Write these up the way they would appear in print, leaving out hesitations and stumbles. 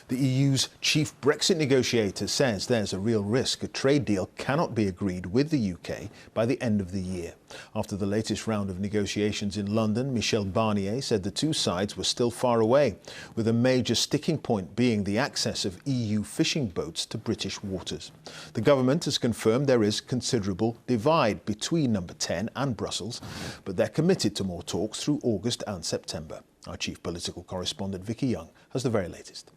The EU's chief Brexit negotiator says there's a real risk a trade deal cannot be agreed with the UK by the end of the year. After the latest round of negotiations in London, Michel Barnier said the two sides were still far away, with a major sticking point being the access of EU fishing boats to British waters. The government has confirmed there is considerable divide between Number 10 and Brussels, but they're committed to more talks through August and September. Our chief political correspondent Vicki Young has the very latest.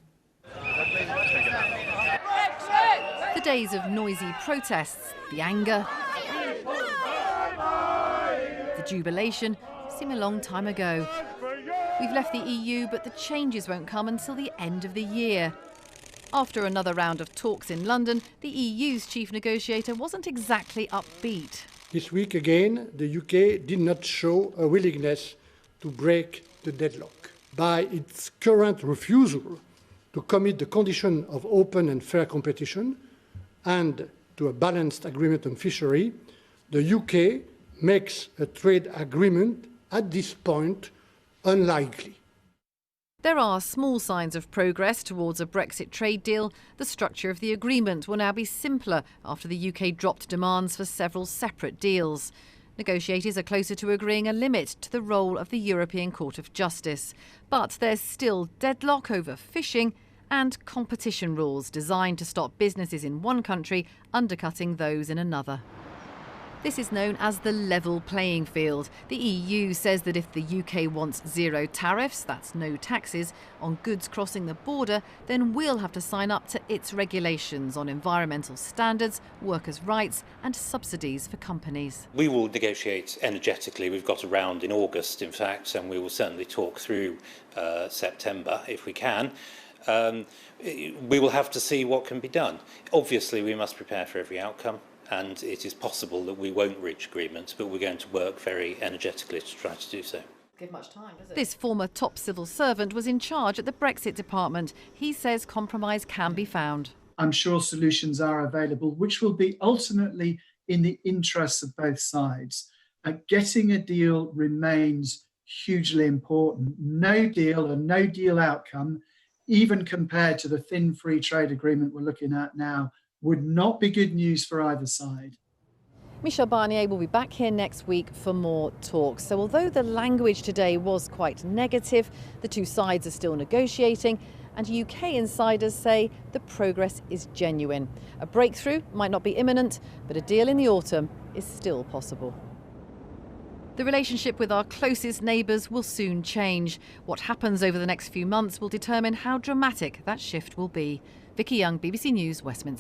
The days of noisy protests, the anger, the jubilation seem a long time ago. We've left the EU, but the changes won't come until the end of the year. After another round of talks in London, the EU's chief negotiator wasn't exactly upbeat. This week again, the UK did not show a willingness to break the deadlock. By its current refusal to commit the condition of open and fair competition and to a balanced agreement on fishery, the UK makes a trade agreement at this point unlikely. There are small signs of progress towards a Brexit trade deal. The structure of the agreement will now be simpler after the UK dropped demands for several separate deals. Negotiators are closer to agreeing a limit to the role of the European Court of Justice. But there's still deadlock over fishing and competition rules designed to stop businesses in one country undercutting those in another. This is known as the level playing field. The EU says that if the UK wants zero tariffs, that's no taxes, on goods crossing the border, then we'll have to sign up to its regulations on environmental standards, workers' rights and subsidies for companies. We will negotiate energetically. We've got a round in August, in fact, and we will certainly talk through September if we can. We will have to see what can be done. Obviously, we must prepare for every outcome. And it is possible that we won't reach agreement, but we're going to work very energetically to try to do so. Give much time, does it? This former top civil servant was in charge at the Brexit department. He says compromise can be found. I'm sure solutions are available, which will be ultimately in the interests of both sides. Getting a deal remains hugely important. No deal or no deal outcome, even compared to the thin free trade agreement we're looking at now, would not be good news for either side. Michel Barnier will be back here next week for more talks. So although the language today was quite negative, the two sides are still negotiating, and UK insiders say the progress is genuine. A breakthrough might not be imminent, but a deal in the autumn is still possible. The relationship with our closest neighbours will soon change. What happens over the next few months will determine how dramatic that shift will be. Vicki Young, BBC News, Westminster.